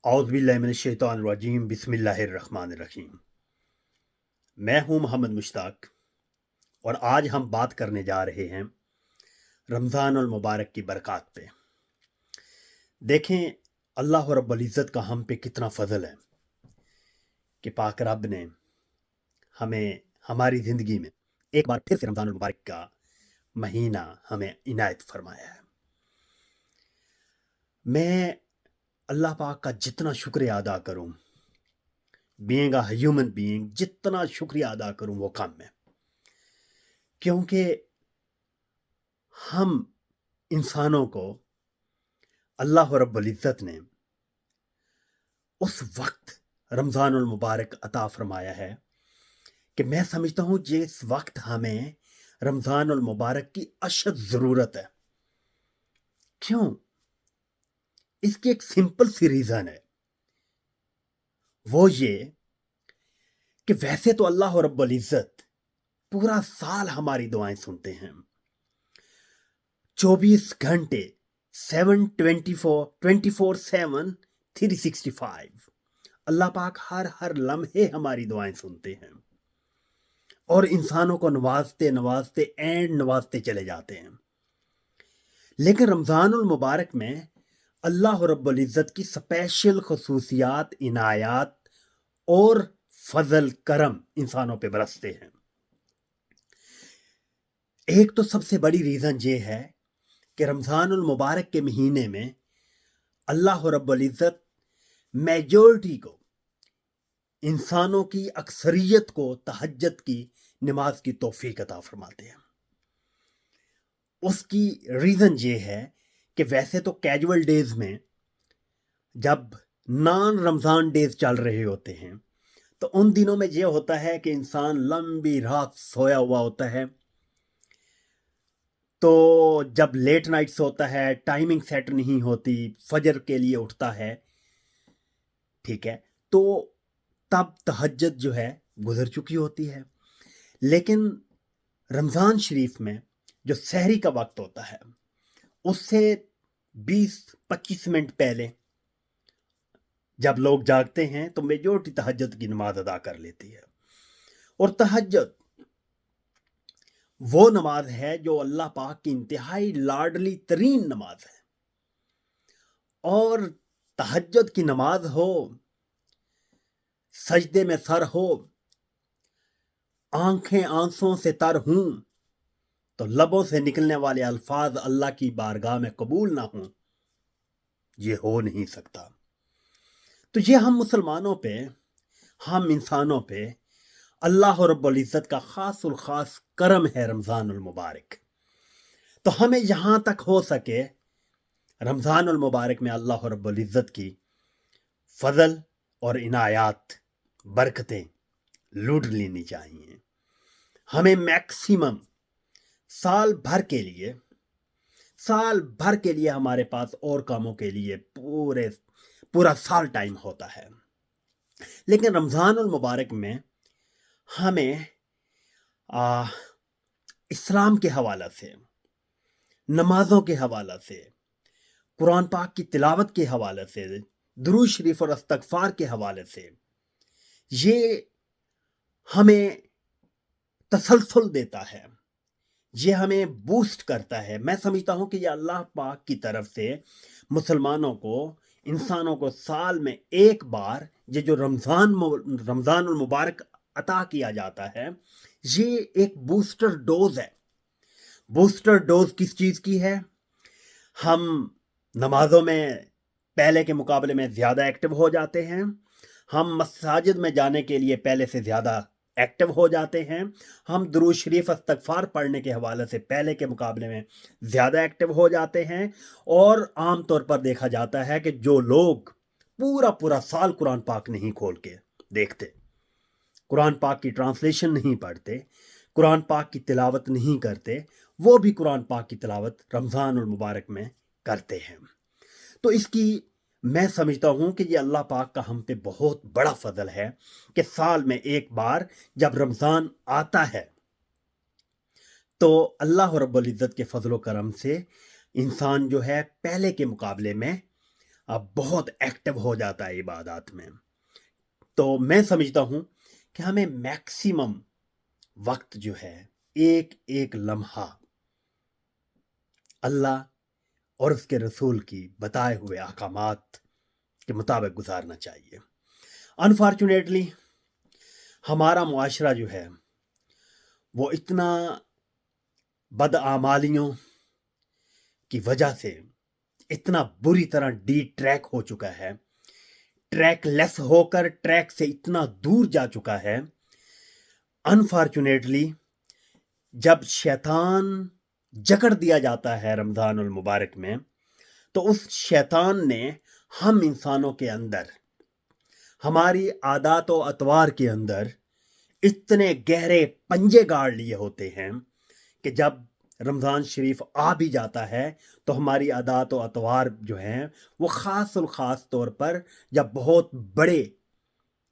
औज़ बिल्लाहि मिनश शैतानिर रजीम बिस्मिल्लाहिर रहमानिर रहीम। मैं हूं मोहम्मद मुश्ताक और आज हम बात करने जा रहे हैं रमज़ानुल मुबारक की बरक़ात पे। देखें, अल्लाह रब्बुल इज़्ज़त का हम पे कितना फ़ज़ल है कि पाक रब ने हमें हमारी ज़िंदगी में एक बार फिर से रमज़ानुल मुबारक का महीना हमें इनायत फरमाया है। मैं अल्लाह पाक का जितना शुक्रिया अदा करूं, बीइंग अ ह्यूमन बीइंग, जितना शुक्रिया अदा करूं वो कम है, क्योंकि हम इंसानों को अल्लाह रब्बुल इज़्ज़त ने उस वक्त रमज़ानुल मुबारक अता फरमाया है कि मैं समझता हूँ जिस वक्त हमें रमज़ानुल मुबारक की अशद ज़रूरत है। क्यों? इसकी एक सिंपल सी रीज़न है, वो ये कि वैसे तो अल्लाह रब्बुल इज़्ज़त पूरा साल हमारी दुआएं सुनते हैं। 24 घंटे 7/24 365 अल्लाह पाक हर लम्हे हमारी दुआएं सुनते हैं और इंसानों को नवाजते नवाजते नवाजते चले जाते हैं। लेकिन रमज़ानुल मुबारक में अल्लाह रब्बुल इज़्ज़त की स्पेशल खसूसियात, इनायात और फजल करम इंसानों पे बरसते हैं। एक तो सबसे बड़ी रीज़न ये है कि रमज़ानुल मुबारक के महीने में अल्लाह रब्बुल इज़्ज़त मेजॉरिटी को, इंसानों की अक्सरियत को तहज्जुद की नमाज की तौफीक अता फरमाते हैं। उसकी रीज़न ये है कि वैसे तो कैजुअल डेज में जब नॉन रमज़ान डेज चल रहे होते हैं तो उन दिनों में ये होता है कि इंसान लंबी रात सोया हुआ होता है, तो जब लेट नाइट्स होता है, टाइमिंग सेट नहीं होती, फजर के लिए उठता है, ठीक है, तो तब तहज्जुद जो है गुजर चुकी होती है। लेकिन रमज़ान शरीफ में जो सहरी का वक्त होता है उससे 20-25 मिनट पहले जब लोग जागते हैं तो मेजॉरिटी तहज्जुद की नमाज अदा कर लेती है। और तहज्जुद वो नमाज है जो अल्लाह पाक की इंतहाई लाडली तरीन नमाज है। और तहज्जुद की नमाज हो, सजदे में सर हो, आंखें आंसुओं से तर हूं, तो लबों से निकलने वाले अल्फाज अल्लाह की बारगाह में कबूल ना हों, ये हो नहीं सकता। तो ये हम मुसलमानों पे, हम इंसानों पे अल्लाह रब्बुल इज़्ज़त का खासुल खास करम है रमज़ानुल मुबारक। तो हमें जहां तक हो सके रमज़ानुल मुबारक में अल्लाह रब्बुल इज़्ज़त की फजल और इनायात, बरकतें लूट लेनी चाहिए। हमें मैक्सिमम साल भर के लिए हमारे पास और कामों के लिए पूरा साल टाइम होता है, लेकिन रमज़ानुल मुबारक में हमें इस्लाम के हवाला से, नमाजों के हवाला से, कुरान पाक की तिलावत के हवाले से, दुरूद शरीफ और इस्तगफार के हवाले से ये हमें तसल्सल देता है, ये हमें बूस्ट करता है। मैं समझता हूँ कि ये अल्लाह पाक की तरफ से मुसलमानों को, इंसानों को साल में एक बार ये जो रमज़ानुल मुबारक अता किया जाता है, ये एक बूस्टर डोज है। बूस्टर डोज किस चीज़ की है? हम नमाजों में पहले के मुकाबले में ज़्यादा एक्टिव हो जाते हैं, हम मसाजिद में जाने के लिए पहले से ज़्यादा एक्टिव हो जाते हैं, हम दुरूद शरीफ इस्तगफार पढ़ने के हवाले से पहले के मुकाबले में ज़्यादा एक्टिव हो जाते हैं। और आम तौर पर देखा जाता है कि जो लोग पूरा साल कुरान पाक नहीं खोल के देखते, कुरान पाक की ट्रांसलेशन नहीं पढ़ते, कुरान पाक की तिलावत नहीं करते, वो भी कुरान पाक की तिलावत रमज़ानुल मुबारक में करते हैं। तो इसकी मैं समझता हूँ कि ये अल्लाह पाक का हम पे बहुत बड़ा फजल है कि साल में एक बार जब रमज़ान आता है तो अल्लाह रब्बुल इज़्ज़त के फजल करम से इंसान जो है पहले के मुकाबले में اب بہت ایکٹیو ہو جاتا ہے عبادات میں. تو میں سمجھتا ہوں کہ ہمیں میکسیمم وقت جو ہے ایک ایک لمحہ اللہ اور اس کے رسول کی بتائے ہوئے احکامات کے مطابق گزارنا چاہیے. انفارچونیٹلی ہمارا معاشرہ جو ہے وہ اتنا بدعمالیوں کی وجہ سے اتنا بری طرح ڈی ٹریک ہو چکا ہے، ٹریک لیس ہو کر ٹریک سے اتنا دور جا چکا ہے. انفارچونیٹلی جب شیطان جکڑ دیا جاتا ہے رمضان المبارک میں، تو اس شیطان نے ہم انسانوں کے اندر، ہماری عادات و اطوار کے اندر اتنے گہرے پنجے گاڑ لیے ہوتے ہیں کہ جب رمضان شریف آ بھی جاتا ہے تو ہماری عادات و اطوار جو ہیں وہ خاص الخاص طور پر یا بہت بڑے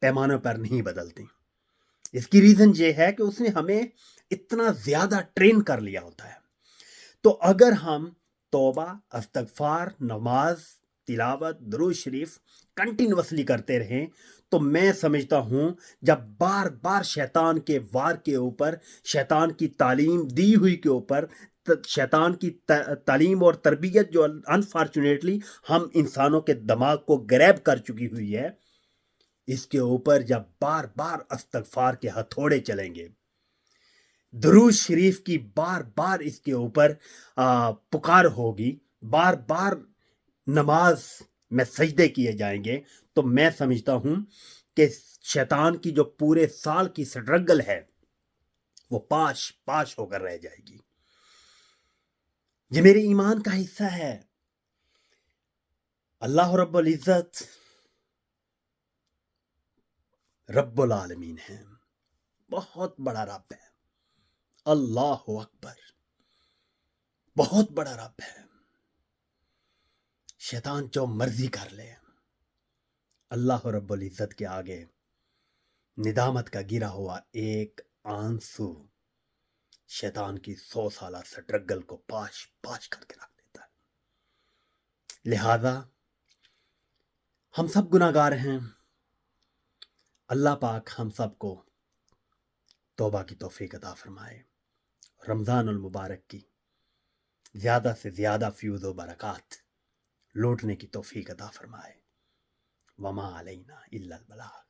پیمانوں پر نہیں بدلتی. اس کی ریزن یہ ہے کہ اس نے ہمیں اتنا زیادہ ٹرین کر لیا ہوتا ہے. تو اگر ہم توبہ، استغفار، نماز، تلاوت، درود شریف کنٹینوسلی کرتے رہیں تو میں سمجھتا ہوں جب بار بار شیطان کے وار کے اوپر، شیطان کی تعلیم دی ہوئی کے اوپر، شیطان کی تعلیم اور تربیت جو انفارچونیٹلی ہم انسانوں کے دماغ کو گریب کر چکی ہوئی ہے، اس کے اوپر جب بار بار استغفار کے ہتھوڑے چلیں گے، درود شریف کی بار بار اس کے اوپر پکار ہوگی، بار بار نماز میں سجدے کیے جائیں گے، تو میں سمجھتا ہوں کہ شیطان کی جو پورے سال کی سٹرگل ہے وہ پاش پاش ہو کر رہ جائے گی. یہ میرے ایمان کا حصہ ہے. اللہ رب العزت رب العالمین ہے، بہت بڑا رب ہے. اللہ اکبر، بہت بڑا رب ہے. شیطان جو مرضی کر لے، اللہ رب العزت کے آگے ندامت کا گرا ہوا ایک آنسو شیطان کی 100 سالہ سٹرگل کو پاش پاش کر کے رکھ دیتا ہے. لہذا ہم سب گناہگار ہیں. اللہ پاک ہم سب کو توبہ کی توفیق عطا فرمائے، رمضان المبارک کی زیادہ سے زیادہ فیوز و برکات لوٹنے کی توفیق عطا فرمائے. وما علینا الا البلاغ.